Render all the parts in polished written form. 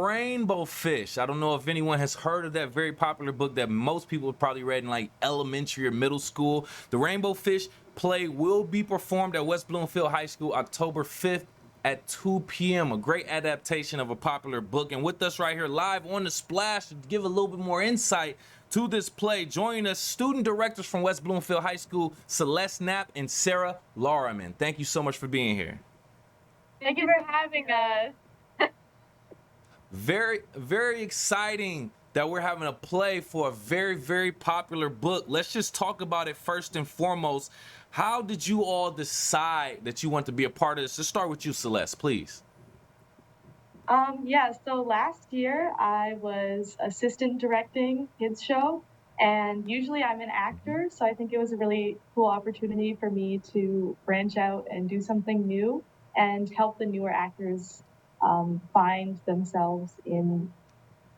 Rainbow Fish. I don't know if anyone has heard of that very popular book that most people have probably read in like elementary or middle school. The Rainbow Fish play will be performed at West Bloomfield High School October 5th at 2 p.m. A great adaptation of a popular book. And with us right here live on the Splash to give a little bit more insight to this play, joining us, student directors from West Bloomfield High School, Seleste Knapp and Sarah Laurman. Thank you so much for being here. Thank you for having us. Very, very exciting that we're having a play for a very, very popular book. Let's just talk about it first and foremost. How did you all decide that you want to be a part of this? Let's start with you, Seleste, please. Yeah, so last year I was assistant directing kids show, and usually I'm an actor, so I think it was a really cool opportunity for me to branch out and do something new and help the newer actors find themselves in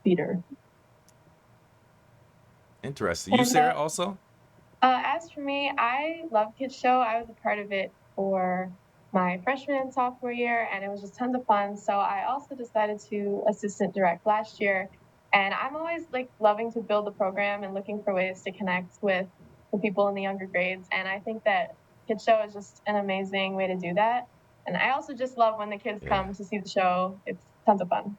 theater. Interesting. You, Sarah, also? As for me, I love kids show. I was a part of it for my freshman and sophomore year, and it was just tons of fun. So I also decided to assistant direct last year, and I'm always like loving to build the program and looking for ways to connect with the people in the younger grades. And I think that kids show is just an amazing way to do that. And I also just love when the kids come to see the show. It's tons of fun.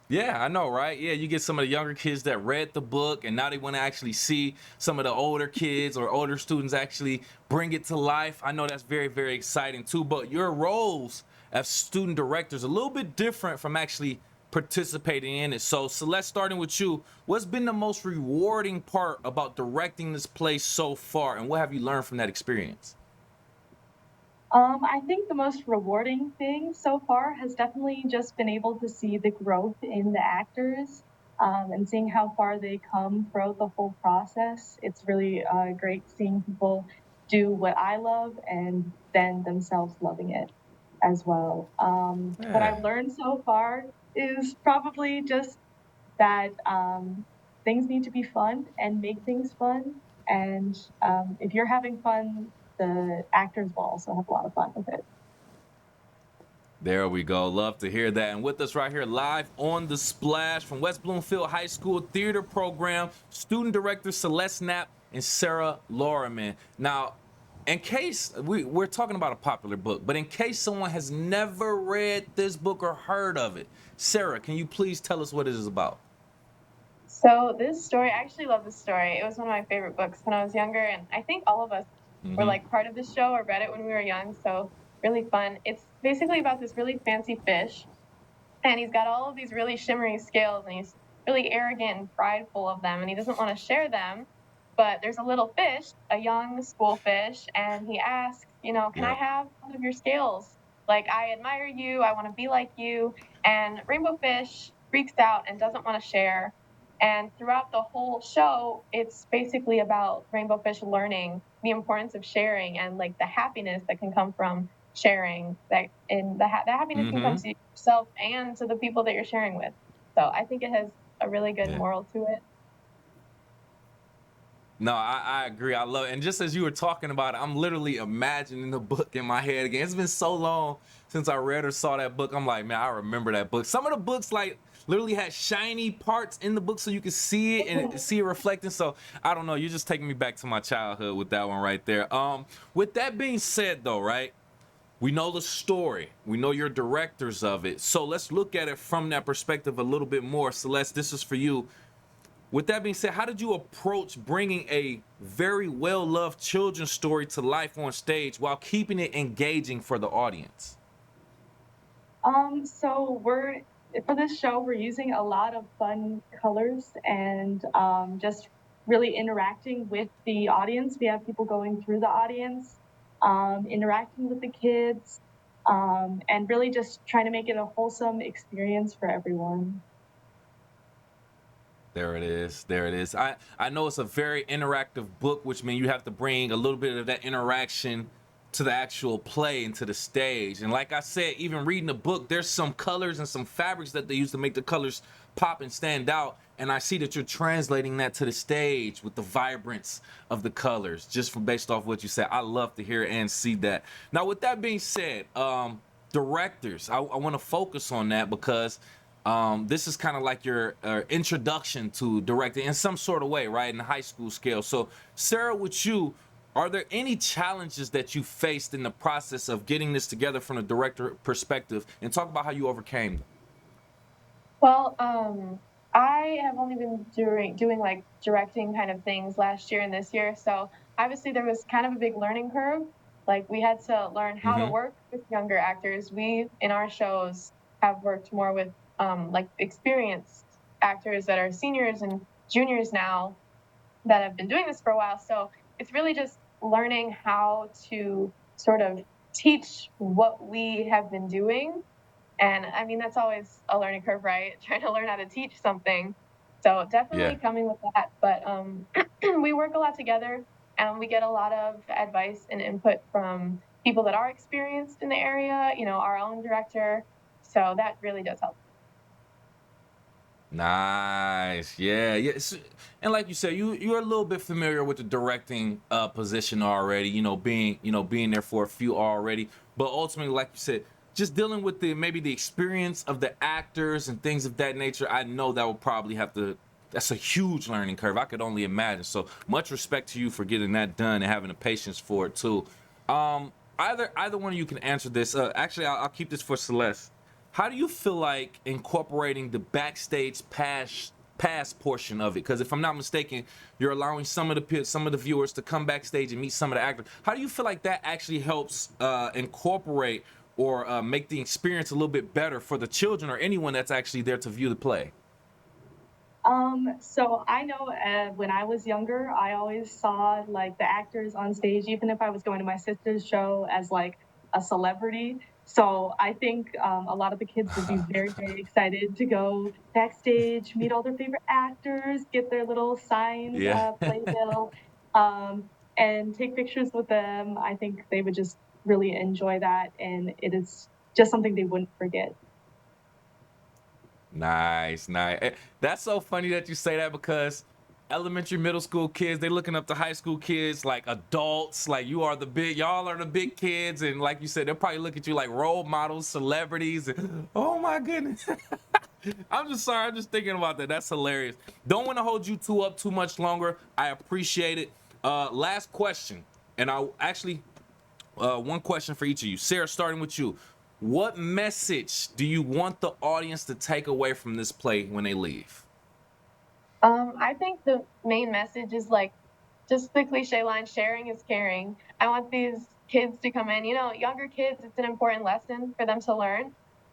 Yeah, I know, right? Yeah, you get some of the younger kids that read the book and now they want to actually see some of the older kids or older students actually bring it to life. I know that's very, very exciting too, but your roles as student directors are a little bit different from actually participating in it. So Seleste, starting with you, what's been the most rewarding part about directing this play so far, and what have you learned from that experience? I think the most rewarding thing so far has definitely just been able to see the growth in the actors and seeing how far they come throughout the whole process. It's really great seeing people do what I love and then themselves loving it as well. What I've learned so far is probably just that things need to be fun and make things fun. And if you're having fun, the actors will also have a lot of fun with it. There we go. Love to hear that. And with us right here live on the Splash from West Bloomfield High School Theater Program, student director Seleste Knapp and Sarah Laurman. Now, in case we're talking about a popular book, but in case someone has never read this book or heard of it, Sarah, can you please tell us what it is about? So this story, I actually love this story. It was one of my favorite books when I was younger, and I think all of us were like part of this show or read it when we were young, so really fun. It's basically about this really fancy fish, and he's got all of these really shimmery scales, and he's really arrogant and prideful of them, and he doesn't want to share them. But there's a little fish, a young school fish, and he asks, can I have one of your scales? Like, I admire you, I want to be like you. And Rainbow Fish freaks out and doesn't want to share. And throughout the whole show, it's basically about Rainbow Fish learning the importance of sharing and like the happiness that can come from sharing. That and the happiness can come to yourself and to the people that you're sharing with. So I think it has a really good moral to it. No, I agree. I love it. And just as you were talking about it, I'm literally imagining the book in my head again. It's been so long since I read or saw that book. I'm like, man, I remember that book. Some of the books like literally had shiny parts in the book so you could see it and see it reflecting. So I don't know. You're just taking me back to my childhood with that one right there. With that being said, though, right? We know the story. We know you're directors of it. So let's look at it from that perspective a little bit more. Seleste, this is for you. With that being said, how did you approach bringing a very well-loved children's story to life on stage while keeping it engaging for the audience? So for this show, we're using a lot of fun colors and just really interacting with the audience. We have people going through the audience, interacting with the kids, and really just trying to make it a wholesome experience for everyone. There it is. There it is. I know it's a very interactive book, which means you have to bring a little bit of that interaction to the actual play and to the stage. And like I said, even reading the book, there's some colors and some fabrics that they use to make the colors pop and stand out. And I see that you're translating that to the stage with the vibrance of the colors, just from based off what you said. I love to hear and see that. Now, with that being said, directors, I want to focus on that because This is kind of like your introduction to directing in some sort of way, right? In the high school scale. So, Sarah, with you, are there any challenges that you faced in the process of getting this together from a director perspective? And talk about how you overcame them. Well, I have only been doing like directing kind of things last year and this year. So obviously there was kind of a big learning curve. Like we had to learn how to Mm-hmm. work with younger actors. We in our shows have worked more with like experienced actors that are seniors and juniors now that have been doing this for a while. So it's really just learning how to sort of teach what we have been doing. And I mean, that's always a learning curve, right? Trying to learn how to teach something. So Yeah. definitely coming with that. But we work a lot together and we get a lot of advice and input from people that are experienced in the area, you know, our own director. So that really does help. Nice. Yeah. Yes. And like you said, you're a little bit familiar with the directing position already, being there for a few already. But ultimately, like you said, just dealing with the maybe the experience of the actors and things of that nature, I know that will probably have to that's a huge learning curve. I could only imagine. So much respect to you for getting that done and having the patience for it too. Either one of you can answer this. Actually, I'll keep this for Celeste. How do you feel like incorporating the backstage pass portion of it? Because if I'm not mistaken, you're allowing some of the viewers to come backstage and meet some of the actors. How do you feel like that actually helps incorporate or make the experience a little bit better for the children or anyone that's actually there to view the play? So I know when I was younger, I always saw like the actors on stage, even if I was going to my sister's show as like a celebrity. So I think a lot of the kids would be very, very excited to go backstage, meet all their favorite actors, get their little signed Yeah. playbill, and take pictures with them. I think they would just really enjoy that, and it is just something they wouldn't forget. Nice, nice. That's so funny that you say that because elementary, middle school kids, they looking up to high school kids like adults, like y'all are the big kids, and like you said, they'll probably look at you like role models, celebrities, and oh my goodness. I'm just sorry, I'm just thinking about that. That's hilarious. Don't want to hold you two up too much longer. I appreciate it. Last question, and I'll actually one question for each of you. Sarah, starting with you. What message do you want the audience to take away from this play when they leave? I think the main message is like just the cliche line, sharing is caring. I want these kids to come in, you know, younger kids, it's an important lesson for them to learn.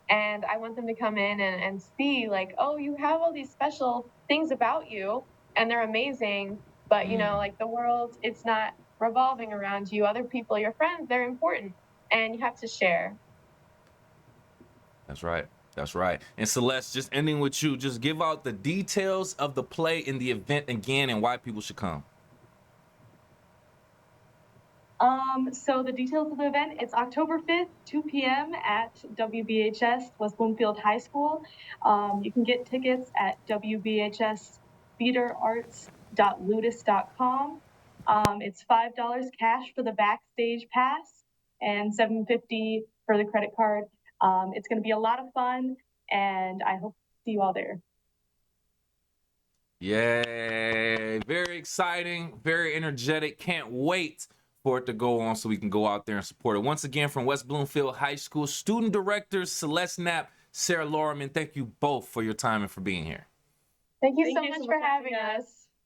And I want them to come in and see, like, oh, you have all these special things about you and they're amazing. But, you know, Mm, like the world, it's not revolving around you. Other people, your friends, they're important. And you have to share. that's right. That's right. And Celeste, just ending with you, just give out the details of the play and the event again and why people should come. So the details of the event, it's October 5th, 2 p.m. at WBHS, West Bloomfield High School. You can get tickets at wbhstheaterarts.ludus.com. It's $5 cash for the backstage pass and $7.50 for the credit card. It's going to be a lot of fun, and I hope to see you all there. Yay. Very exciting, very energetic. Can't wait for it to go on so we can go out there and support it. Once again, from West Bloomfield High School, student directors Celeste Knapp, Sarah Laurman, thank you both for your time and for being here. Thank you Thank so you much so for much for having having us. us.